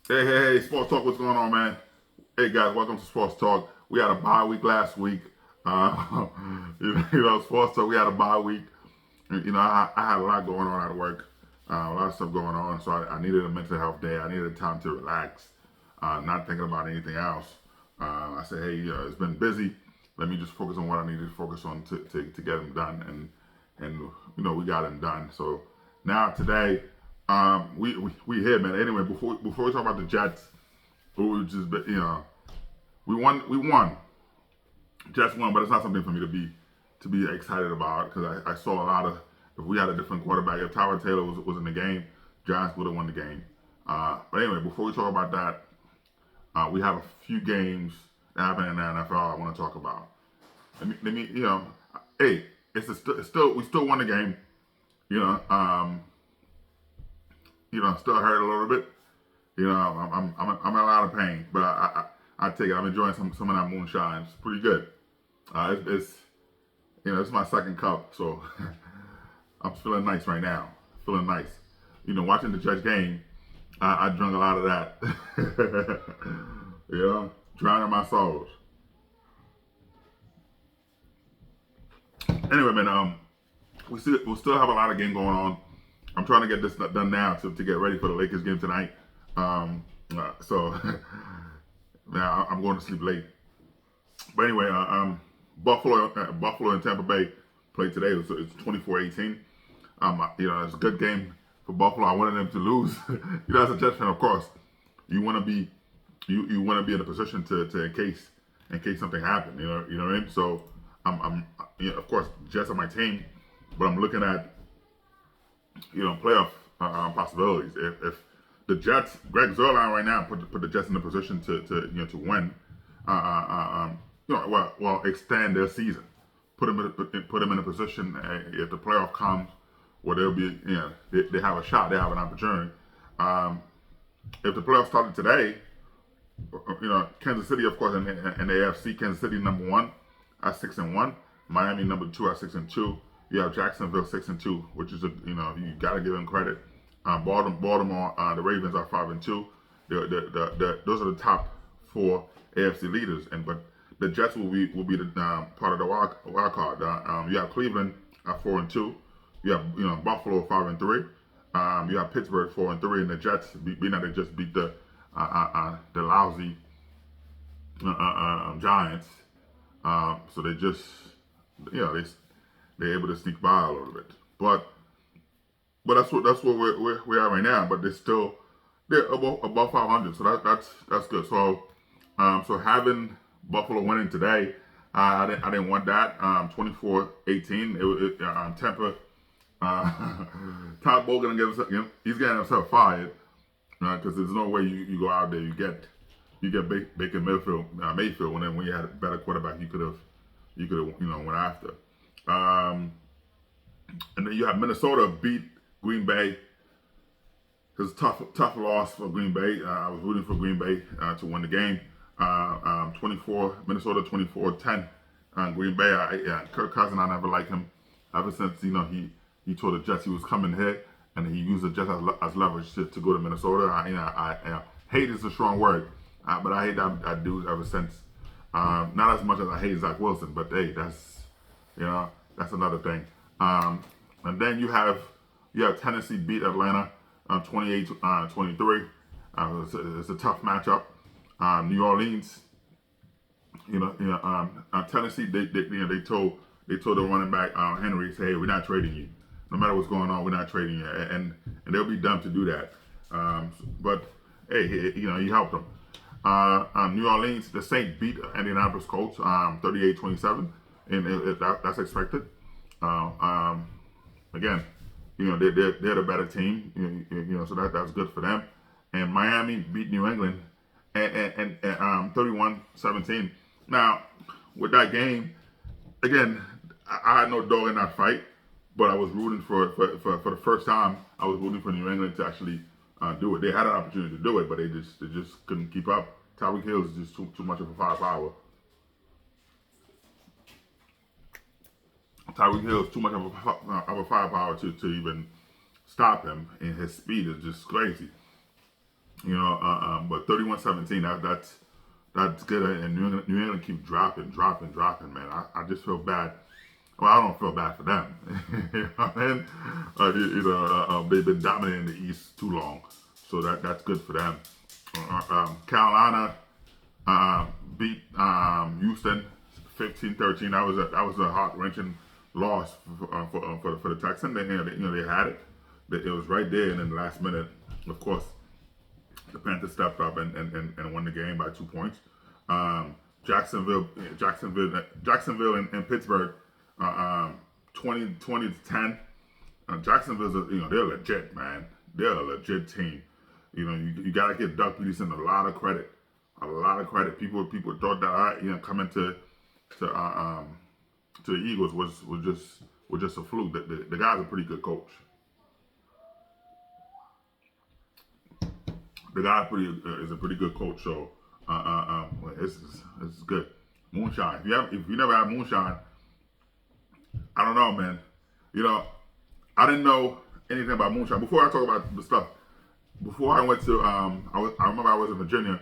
Hey, Sports Talk, what's going on, man? Hey, guys, welcome to Sports Talk. We had a bye week last week. Uh, Sports Talk, we had a bye week. I had a lot going on at work, a lot of stuff going on, so I needed a mental health day. I needed time to relax, not thinking about anything else. I said, hey, it's been busy. Let me just focus on what I needed to focus on to get them done, and we got them done. So now today, we here, man. Anyway, before we talk about the Jets, who just we won. Jets won, but it's not something for me to be excited about because I saw a lot of. If we had a different quarterback, if Tyrod Taylor was in the game, Giants would have won the game. But anyway, before we talk about that, we have a few games that happen in the NFL I want to talk about. Let me hey, it's still we still won the game. You know, um, still hurt a little bit. I'm in a lot of pain, but I take it. I'm enjoying some of that moonshine. It's pretty good. It's my second cup, so I'm feeling nice right now. Feeling nice. Watching the Jets game, I drank a lot of that. Drowning my sorrows. Anyway, man, we still have a lot of game going on. I'm trying to get this done now to get ready for the Lakers game tonight. So now I'm going to sleep late. But anyway, Buffalo and Tampa Bay played today. It's 24-18. It's a good game for Buffalo. I wanted them to lose. As a Jets fan, of course, you want to be you want to be in a position to in case something happened. You know what I mean. So I'm of course Jets are my team, but I'm looking at playoff possibilities. If the Jets, Greg Zuerlein right now put the Jets in a position to win, extend their season, put them in a position if the playoff comes where they'll be they have a shot, they have an opportunity. If the playoffs started today, Kansas City, of course, in the AFC, Kansas City number one at 6-1, Miami number two at 6-2. You have Jacksonville 6-2, which is you got to give them credit. Baltimore, the Ravens are 5-2. Those are the top four AFC leaders, but the Jets will be the part of the wild card. You have Cleveland at 4-2. You have Buffalo 5-3. You have Pittsburgh 4-3, and the Jets being that they just beat the lousy Giants. So they just they're able to sneak by a little bit, but that's what we are right now. But they're above 500, so that's good. So having Buffalo winning today, I didn't want that. 24-18. Tampa. Todd Bowles he's getting himself fired because there's no way you go out there you get Baker Mayfield when you had a better quarterback you could have went after. And then you have Minnesota beat Green Bay. It's a tough loss for Green Bay. I was rooting for Green Bay to win the game. 24 Minnesota 24-10. Green Bay. Kirk Cousins, I never liked him ever since he told the Jets he was coming here, and he used the Jets as leverage to go to Minnesota. Hate is a strong word, but I hate that dude ever since. Not as much as I hate Zach Wilson, but hey, that's another thing. And then you have Tennessee beat Atlanta 28-23. It's a tough matchup. New Orleans, Tennessee, they told the running back Henry, say, hey, we're not trading you. No matter what's going on, we're not trading you, and they'll be dumb to do that. But hey, he helped them. New Orleans, the Saints beat Indianapolis Colts 38-27, and that's expected. Again, they're the better team, so that's good for them. And Miami beat New England and 31-17. Now, with that game, again, I had no dog in that fight, but I was rooting for the first time. I was rooting for New England to actually do it. They had an opportunity to do it, but they just couldn't keep up. Tyreek Hill is just too much of a firepower. Tyreek Hill is too much of a firepower to even stop him, and his speed is just crazy. But 31-17, that's good. And New England keep dropping, man. I just feel bad. Well, I don't feel bad for them. You know what I mean? They've been dominating the East too long, so that's good for them. Carolina beat Houston 15-13. That was a heart wrenching loss for the Texans. They had it. It was right there, and in the last minute, of course, the Panthers stepped up and won the game by 2 points. Jacksonville, and Pittsburgh, 20-10. Jacksonville's, they're legit, man. They're a legit team. You gotta give Doug Peterson a lot of credit. A lot of credit. People thought that coming to the Eagles was just a fluke. The guy's a pretty good coach. The guy is a pretty good coach. So this is good. Moonshine. If you never had moonshine, I don't know, man. I didn't know anything about moonshine before I talk about the stuff. Before I went to I remember I was in Virginia.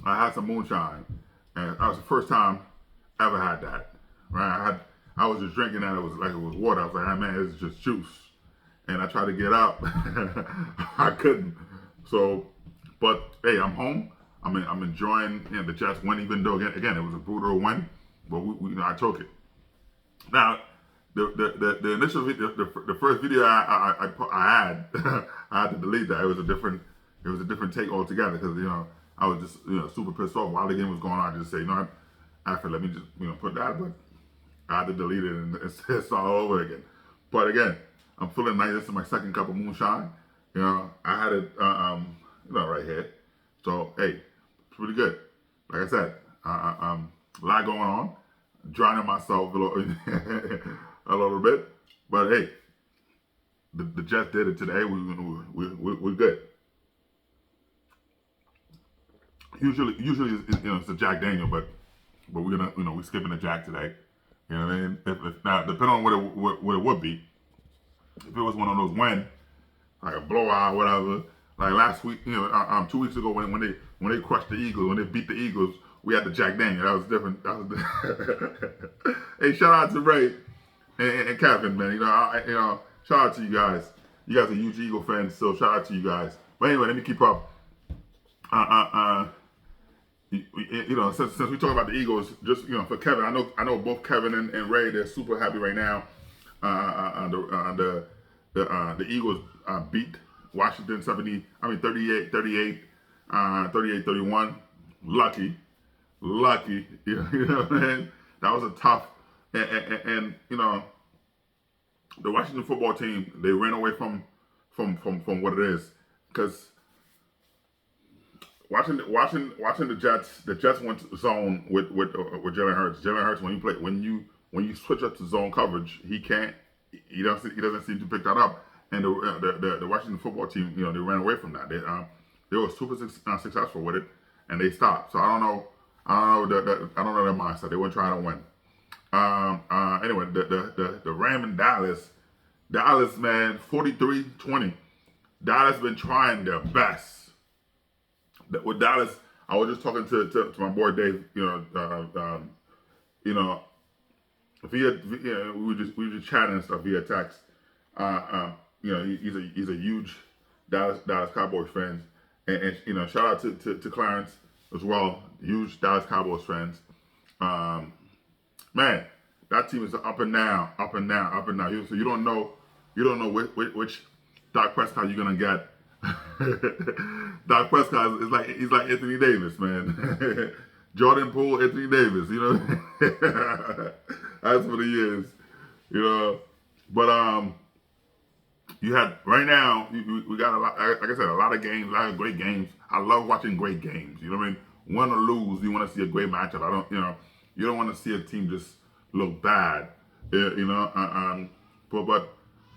I had some moonshine, and that was the first time I ever had that. Right? I was just drinking that. It was water. I was like, man, it's just juice. And I tried to get out. I couldn't. So, but hey, I'm home. I'm enjoying the Jets win, even though again it was a brutal win, but I took it. Now, the initial video, the first video I had, I had to delete that. It was a different take altogether because I was just super pissed off while the game was going on. I just say after let me just put that, but I had to delete it and it's all over again. But again, I'm feeling nice. This is my second cup of moonshine. I had it right here. So hey, it's pretty good. Like I said, a lot going on. Drowning myself a little bit, but hey, the Jets did it today. We're good. Usually it's a Jack Daniel, but we're gonna we're skipping the Jack today. You know what I mean? If now depending on what it would be, if it was one of those win, like a blowout, whatever. Like last week, 2 weeks ago when they crushed the Eagles, when they beat the Eagles, we had the Jack Daniel. That was different. Hey, shout out to Ray and Kevin, man. Shout out to you guys. You guys are huge Eagle fans, so shout out to you guys. But anyway, let me keep up. Since we talk about the Eagles, just for Kevin, I know both Kevin and Ray, they're super happy right now. The Eagles beat Washington 38-31. Lucky. You know what I mean? That was a tough and the Washington football team, they ran away from what it is, because watching the Jets went to zone with Jalen Hurts. Jalen Hurts, when you switch up to zone coverage, he doesn't seem to pick that up. And the Washington football team, they ran away from that. They were super successful with it, and they stopped. So I don't know their mindset. They weren't trying to win. Anyway, the Ram in Dallas, man, 43-20. Dallas been trying their best. With Dallas, I was just talking to my boy Dave. We were just chatting and stuff via text. He's a huge Dallas Cowboys fan, and shout out to Clarence as well, huge Dallas Cowboys fans. Man, that team is up and down. So you don't know which Dak Prescott you're gonna get. Dak Prescott he's like Anthony Davis, man. Jordan Poole, Anthony Davis. That's what he is. But you had right now. We got a lot. Like I said, a lot of games, a lot of great games. I love watching great games. You know what I mean? Win or lose, you want to see a great matchup. You don't want to see a team just look bad. But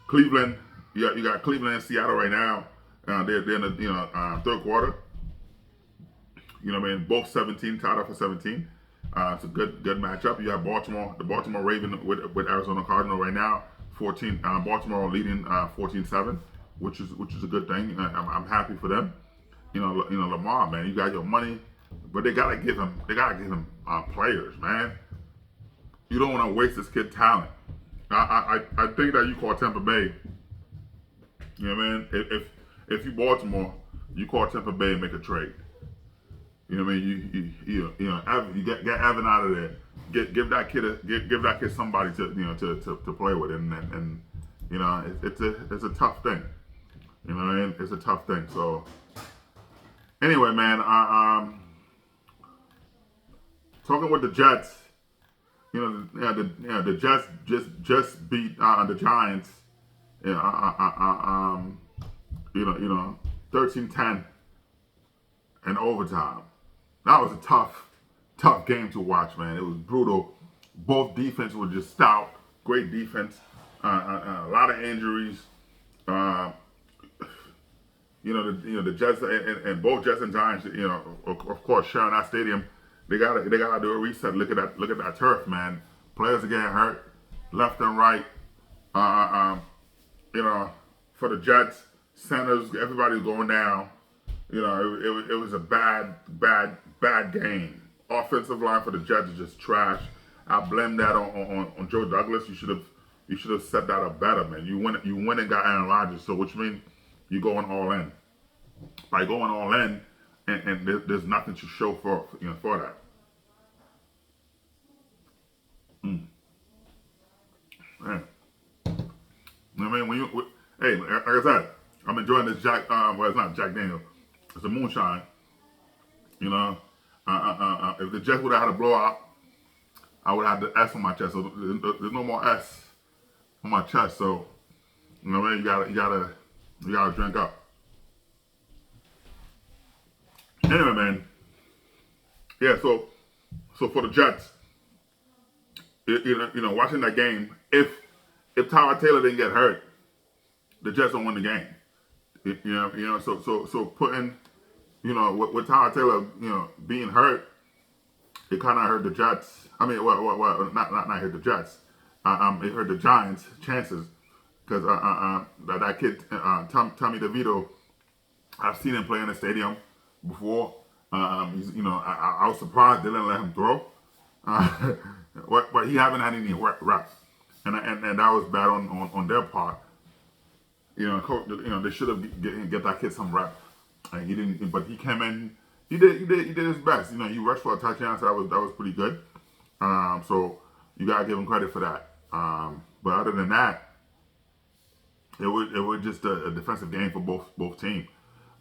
Cleveland, you got Cleveland and Seattle right now. They're in the third quarter. Both 17, tied up for 17. It's a good matchup. You have the Baltimore Ravens with Arizona Cardinal right now. 14. Baltimore leading 14-7, which is a good thing. I'm happy for them. Lamar, man, you got your money, but they gotta give him players, man. You don't want to waste this kid talent. I think that you call Tampa Bay. You know what I mean? If you Baltimore, you call Tampa Bay and make a trade. You know what I mean? You get Evan out of there. Give that kid somebody to play with, and it's a tough thing. You know what I mean? It's a tough thing. So anyway, man, talking with the Jets. The Jets just beat the Giants. 13-10 in overtime. That was a tough game to watch, man. It was brutal. Both defense were just stout. Great defense. A lot of injuries. The Jets and both Jets and Giants. Of course, sharing that stadium. They gotta do a reset. Look at that turf, man. Players are getting hurt left and right. For the Jets, centers, everybody's going down. It was a bad game. Offensive line for the Jets is just trash. I blame that on Joe Douglas. You should have set that up better, man. You went and got Aaron Rodgers, so which means you're going all in. By going all in, and there's nothing to show for that. Man. I mean, hey, like I said, I'm enjoying this Jack. Well, it's not Jack Daniel. It's a moonshine. If the Jets would have had a blowout, I would have the S on my chest. So there's no more S on my chest. So man, you gotta drink up. Anyway, man. Yeah. So for the Jets, watching that game, if Tyrod Taylor didn't get hurt, the Jets don't win the game. So putting, with Tyrod Taylor, being hurt, it kind of hurt the Jets. I mean, well, not hurt the Jets. It hurt the Giants' chances because that kid Tommy DeVito, I've seen him play in the stadium before. I was surprised they didn't let him throw. But he haven't had any reps, and that was bad on their part. They should have get that kid some reps, and he didn't. But he came in, he did his best. He rushed for a touchdown, so that was pretty good. So you gotta give him credit for that. But other than that, it was just a defensive game for both teams.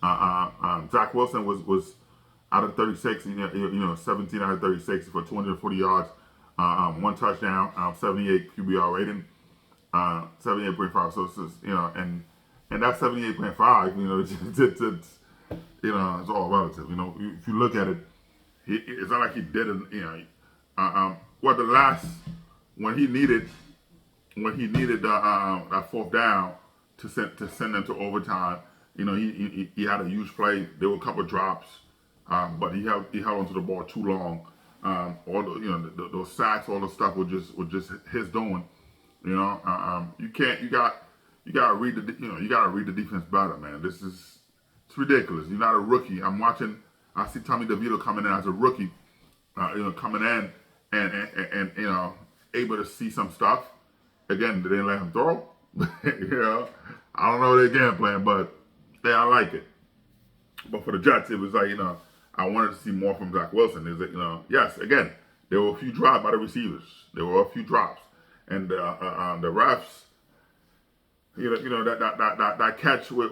Zach Wilson was out of 36, 17 out of 36 for 240 yards, one touchdown, 78 QBR rating, 78.5. So it's just, and that 78.5, it's all relative. If you look at it, it's not like he did it. When he needed that fourth down to send them to overtime, he had a huge play. There were a couple of drops, but he held onto the ball too long. All those sacks, all the stuff was just his doing. You gotta read the defense better, man. It's ridiculous. You're not a rookie. I see Tommy DeVito coming in as a rookie, coming in and able to see some stuff. Again, they didn't let him throw. I don't know their game plan, but yeah, I like it. But for the Jets, it was like, I wanted to see more from Zach Wilson. Is that, yes, again, there were a few drops by the receivers. There were a few drops, and the refs, that catch with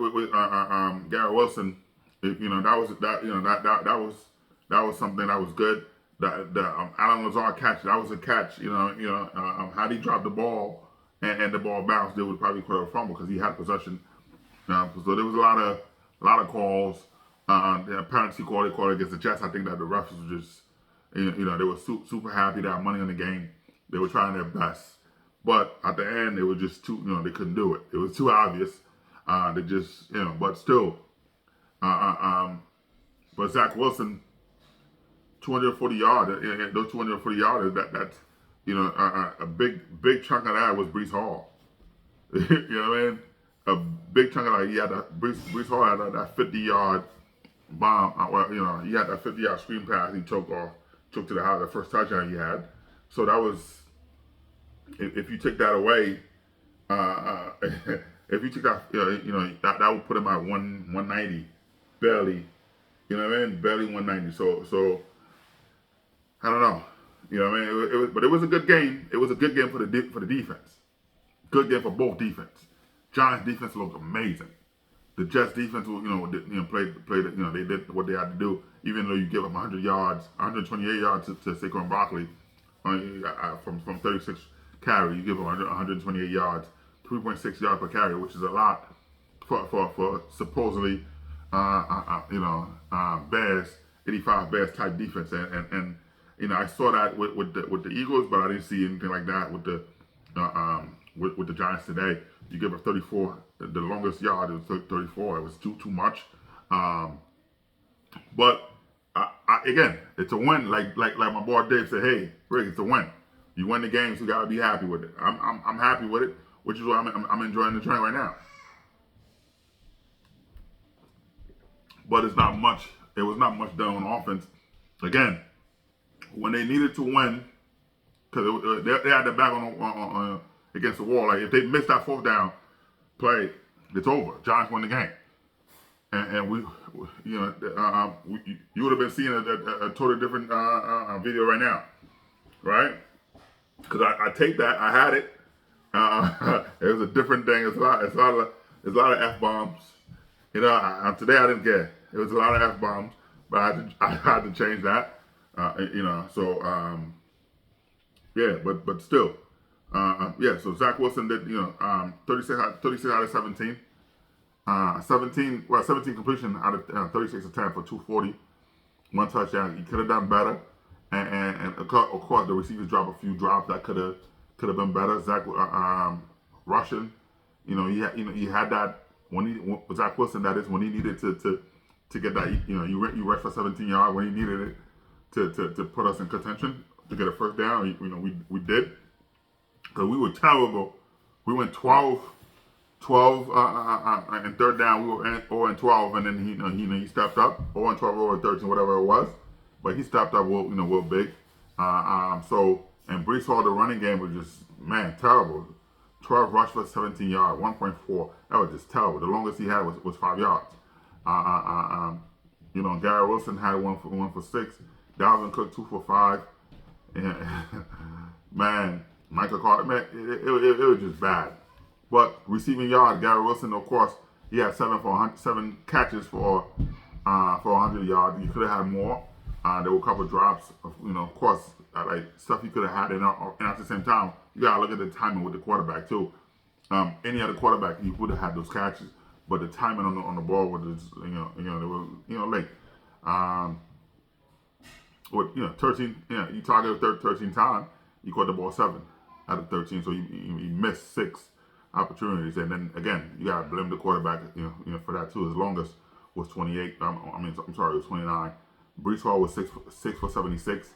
Garrett Wilson, that was something that was good. The Alan Lazard catch, that was a catch. Had he dropped the ball and the ball bounced, they would probably put a fumble because he had possession. So there was a lot of calls. The penalty call they called against the Jets. I think that the refs were just, they were super happy. They had money on the game. They were trying their best, but at the end it was just too, they couldn't do it. It was too obvious. They just, but still, but Zach Wilson, 240 yards. Those 240 yards. That's a big chunk of that was Breece Hall. You know what I mean? A big chunk of that. He had Breece Hall had that 50-yard bomb. Well, he had that 50-yard screen pass. He choked to the house. The first touchdown he had. So that was, if you take that away, if you took that, that would put him at 190, barely. You know what I mean? Barely 190. So I don't know. You know what I mean? But it was a good game. It was a good game for the defense. Good game for both defense. Giants defense looked amazing. The Jets defense, played. They did what they had to do. Even though you give them 100 yards, 128 yards to Saquon Barkley, from 36 carry, you give them 128 yards, 3.6 yards per carry, which is a lot for supposedly, Bears, 85 Bears type defense. And I saw that with the Eagles, but I didn't see anything like that with the Giants today. You give up 34. The longest yard was 34. It was too much. But again, it's a win. Like my boy Dave said, hey, Rick, it's a win. You win the game, so you gotta be happy with it. I'm happy with it, which is why I'm enjoying the train right now. But it's not much. It was not much done on offense. Again, when they needed to win, because they had their back on against the wall. Like if they missed that fourth down play, it's over. Giants won the game, and you would have been seeing a totally different video right now, right? Because I taped that, I had it. It was a different thing. It's a lot of f bombs. Today I didn't care. It was a lot of f bombs, but I had to change that. Yeah, but still, yeah. So Zach Wilson did 36 out of 17. 17 completion out of 36 attempts for 240, one touchdown. He could have done better, and of course the receivers dropped a few drops that could have been better. Zach rushing, he had that when Zach Wilson, that is when he needed to get that, you rushed for 17 yards when he needed it to put us in contention to get a first down. We did, because we were terrible. We went 12 and third down. We were 0 and 12, and then he stepped up 0 and 12, 0 and 13, whatever it was. But he stepped up real big. And Breece Hall, the running game was just, terrible. 12 rush for 17 yards, 1.4. That was just terrible. The longest he had was 5 yards. Garrett Wilson had one for 6. Dalvin Cook 2 for 5. Man, Michael Carter, man, it was just bad. But receiving yard, Garrett Wilson, of course, he had 7 catches for 100 yards. He could have had more. There were a couple of drops, of course, like stuff he could have had. And at the same time, you gotta look at the timing with the quarterback too. Any other quarterback, he would have had those catches, but the timing on the ball was just, they were, late. With 13, he targeted 13 times. He caught the ball 7 out of 13, so he missed 6 opportunities. And then again, you gotta blame the quarterback, for that too. His longest was 28. It was 29. Breece Hall was 6 for 76.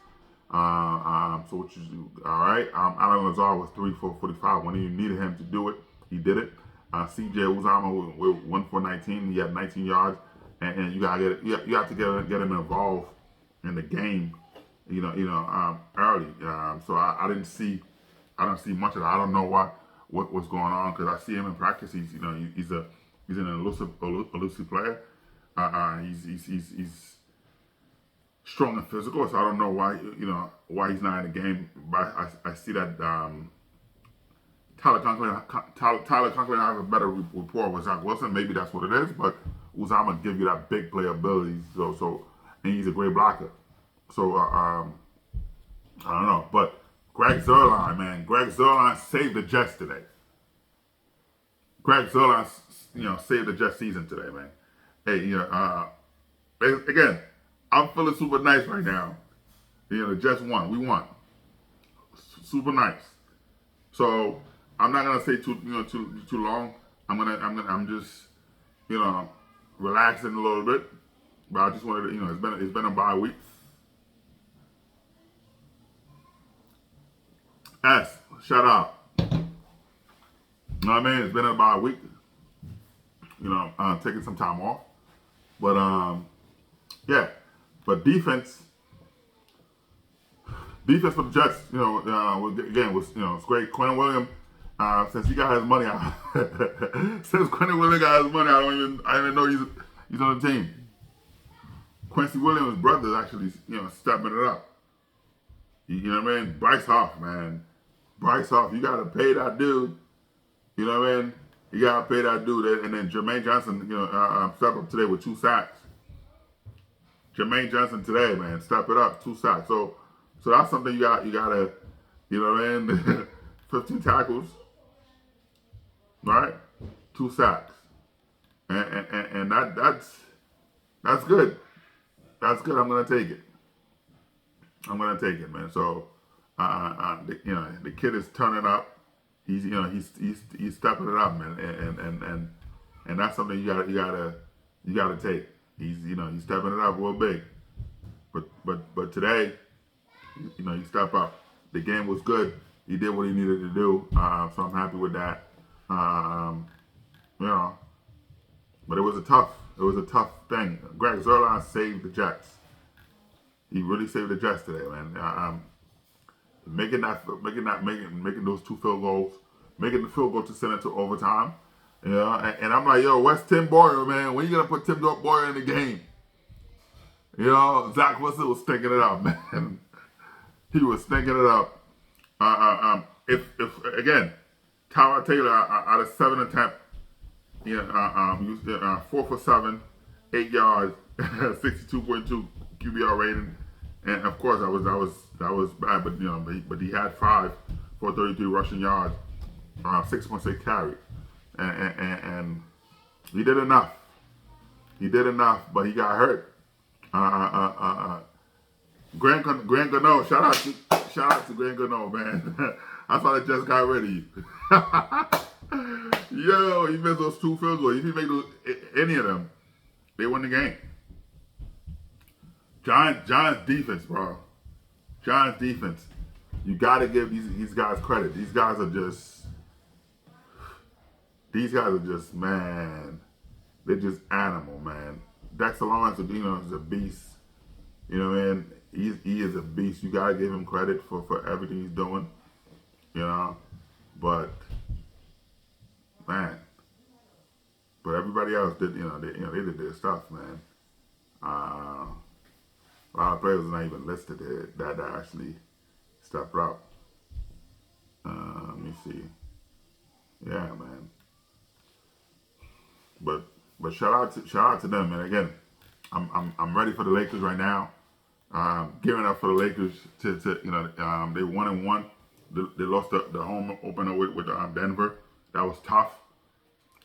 So which is all right. Allen Lazard was 3 for 45. When you needed him to do it, he did it. CJ Uzomah was 1 for 19. He had 19 yards, and you gotta get it. You have to get him involved in the game, early. So I didn't see much of that. I don't know what was going on, because I see him in practice. He's an elusive player. He's strong and physical, so I don't know why he's not in the game. But I see that Tyler Conklin have a better rapport with Zach Wilson. Maybe that's what it is. But Uzomah give you that big play ability. So and he's a great blocker. So I don't know. But Greg Zuerlein saved the Jets today. Greg Zuerlein, saved the Jets season today, man. Hey, again, I'm feeling super nice right now. The Jets won. We won. Super nice. So I'm not gonna say too long. I'm just relaxing a little bit. But I just wanted to, it's been a bye week. Shout out. You know what I mean? It's been about a week. Taking some time off. But But defense for the Jets, was great. Quentin Williams, since he got his money out, since Quentin Williams got his money, I didn't even know he's on the team. Quincy Williams' brother actually, stepping it up. You know what I mean? Bryce Huff, man. Bryce Huff, you gotta pay that dude. You know what I mean? You gotta pay that dude. And then Jermaine Johnson, stepped up today with 2 sacks. Jermaine Johnson today, man, step it up, 2 sacks. So that's something you gotta, you know what I mean? 15 tackles, right? 2 sacks, and that's good. That's good. I'm gonna take it. Man. So, the kid is turning up. He's stepping it up, man. And that's something you gotta take. He's stepping it up real big. But today, he stepped up. The game was good. He did what he needed to do. So I'm happy with that. But it was a tough thing. Greg Zuerlein saved the Jets. He really saved the Jets today, man. Making those 2 field goals, making the field goal to send it to overtime. And I'm like, yo, where's Tim Boyer, man? When you gonna put Tim Boyer in the game? Zach Wilson was stinking it up, man. He was stinking it up. If again, Tyrod Taylor out of 7 attempts, used 4 for 7, 8 yards, 62.2 QBR rating, and of course that was bad. But he had 5 for 33 rushing yards, 6.6 carry, and he did enough. But he got hurt. Grant Gano, shout out to Grant Gano, man. I thought I just got rid of you. Yo, he missed those 2 field goals. If he make any of them, they win the game. Giants defense, bro. Giants defense. You got to give these guys credit. These guys are just, man. They're just animal, man. Dexter Lawrence, is a beast. You know what I mean? He is a beast. You got to give him credit for everything he's doing. But man, but everybody else did, they did their stuff, man. A lot of players are not even listed there that actually stepped up. Let me see. Yeah, man. But shout out to them, man. Again, I'm ready for the Lakers right now. Gearing up for the Lakers to they 1-1. They lost the home opener with Denver. That was tough.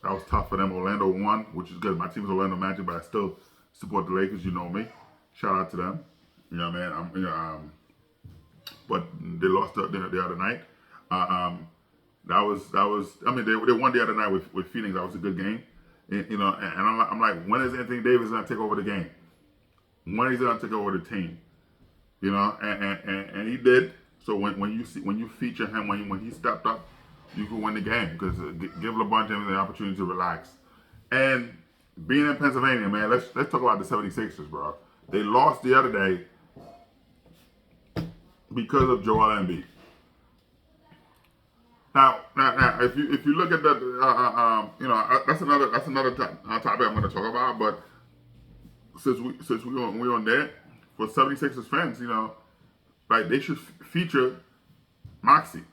That was tough for them. Orlando won, which is good. My team is Orlando Magic, but I still support the Lakers. You know me. Shout out to them. You know, man. But they lost the other night. That was. I mean, they won the other night with Phoenix. That was a good game. And I'm like, when is Anthony Davis gonna take over the game? When is he gonna take over the team? And he did. So when you feature him, when he stepped up, you can win the game because give LeBron James the opportunity to relax. And being in Pennsylvania, man, let's talk about the 76ers, bro. They lost the other day because of Joel Embiid. Now, if you look at the, that's another topic I'm going to talk about. But since we on there, for 76ers fans, like they should feature Maxey.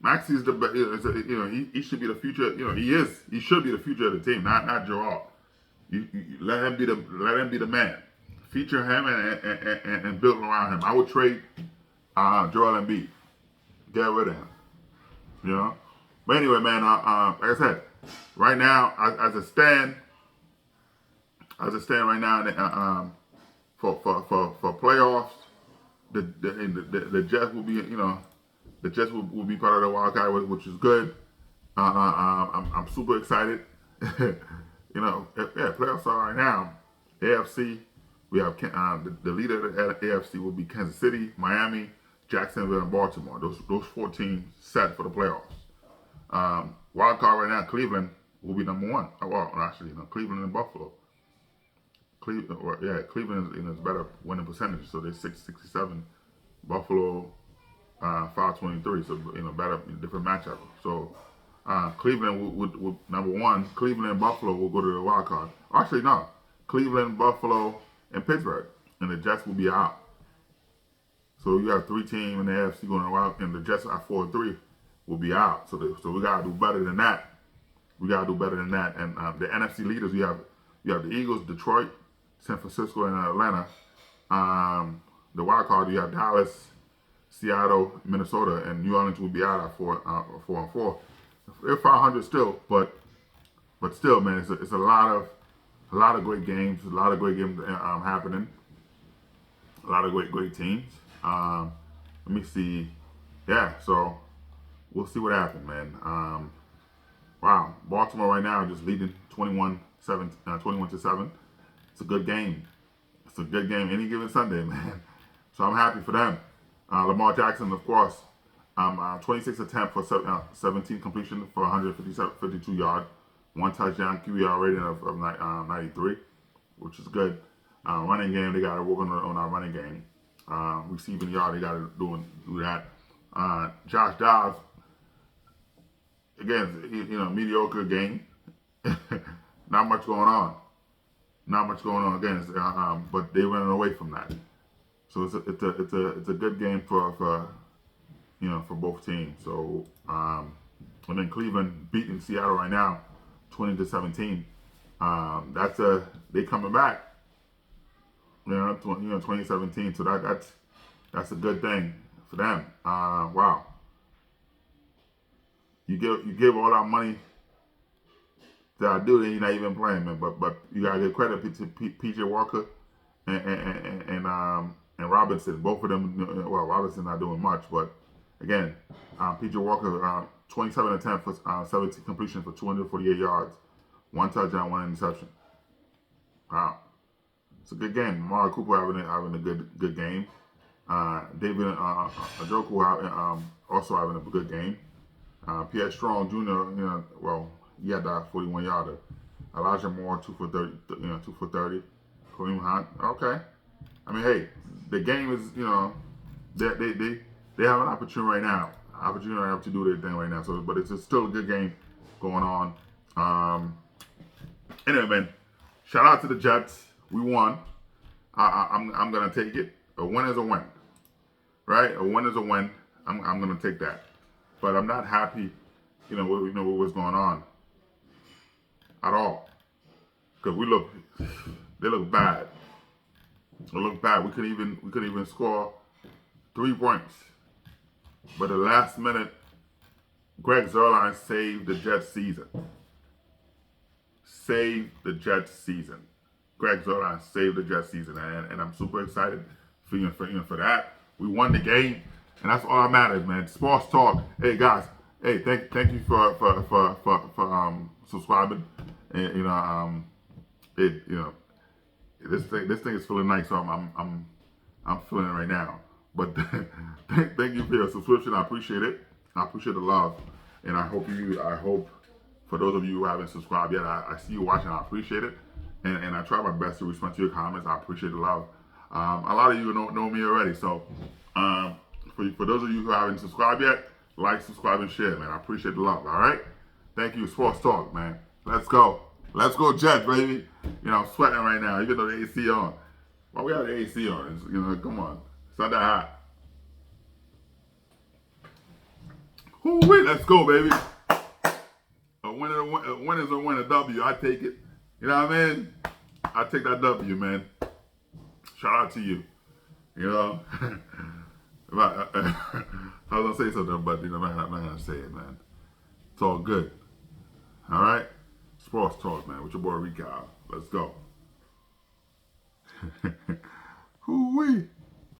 Maxey is he should be the future. He should be the future of the team, not Joel. You let him be the man. Feature him and build around him. I would trade Joel Embiid. Get rid of him. But anyway, man. Like I said, right now, as I stand right now, for playoffs, the Jets will be the Jets will be part of the wild card, which is good. I'm super excited. Playoffs are right now. AFC, we have the leader of the AFC will be Kansas City, Miami, Jacksonville, and Baltimore. Those 4 teams set for the playoffs. Wild card right now, Cleveland will be number 1. Well, actually, Cleveland and Buffalo. Cleveland is better winning percentage, so they're 667. Buffalo 523. So better different matchup. So Cleveland would number one. Cleveland and Buffalo will go to the wild card. Actually, no. Cleveland, Buffalo, and Pittsburgh, and the Jets will be out. So you have 3 teams in the AFC going to the wild, and the Jets at 4-3 will be out. So we gotta do better than that. We gotta do better than that. And the NFC leaders, you have the Eagles, Detroit, San Francisco, and Atlanta. The wild card, you have Dallas, Seattle, Minnesota, and New Orleans will be out at 4-4. They're 500 still, but still, man, it's a lot of great games. A lot of great games happening. A lot of great teams. Let me see. Yeah, so we'll see what happens, man. Wow, Baltimore right now just leading 21-7. It's a good game. It's a good game any given Sunday, man. So I'm happy for them. Lamar Jackson, of course, 26 attempts for 17 completion for 152 yards, 1 touchdown, QBR rating of 93, which is good. Running game, they got to work on our running game. Receiving yard, they got to do that. Josh Dobbs, again, mediocre game. Not much going on. Again, but they running away from that. So it's a good game for both teams. So and then Cleveland beating Seattle right now, 20-17. They coming back. 2017. So that's a good thing for them. Wow. You give all that money that I do, then you're not even playing, man. But you gotta give credit to PJ Walker and Robinson. Both of them. Well, Robinson not doing much, but again, PJ Walker 27 attempts for 17 completion for 248 yards, 1 touchdown, 1 interception. Wow, it's a good game. Amari Cooper having a good game. David Njoku also having a good game. Pierre Strong Jr. He had that 41-yarder. Elijah Moore 2 for 30. 2 for 30. Kareem Hunt. Okay. I mean, hey, the game is they have an opportunity right now. To do their thing right now. So, but it's still a good game going on. Anyway, man, shout out to the Jets. We won. I'm gonna take it. A win is a win, right? A win is a win. I'm gonna take that. But I'm not happy, with what's going on at all. Because they look bad. They look bad. We could even score 3 points. But the last minute, Greg Zuerlein saved the Jets season. Greg Zuerlein saved the Jets season, and I'm super excited for that. We won the game, and that's all that matters, man. Sports talk. Hey guys, thank you for subscribing. And this thing is feeling nice, so I'm feeling it right now. But thank you for your subscription. I appreciate it. I appreciate the love, and I hope for those of you who haven't subscribed yet, I see you watching. I appreciate it, and I try my best to respond to your comments. I appreciate the love. A lot of you know me already, so for those of you who haven't subscribed yet, like, subscribe, and share, man. I appreciate the love. All right, thank you. Sports talk, man. Let's go, Jets, baby. I'm sweating right now, even though the AC on. Well, we have the AC on. Come on, it's not that hot. Wait, let's go, baby. A win is a win, a W. I take it. You know what I mean? I take that W, man. Shout out to you. I was gonna say something, but I'm not gonna say it, man. It's all good. All right? Sports talk, man, with your boy Rico. Let's go. Hoo-wee.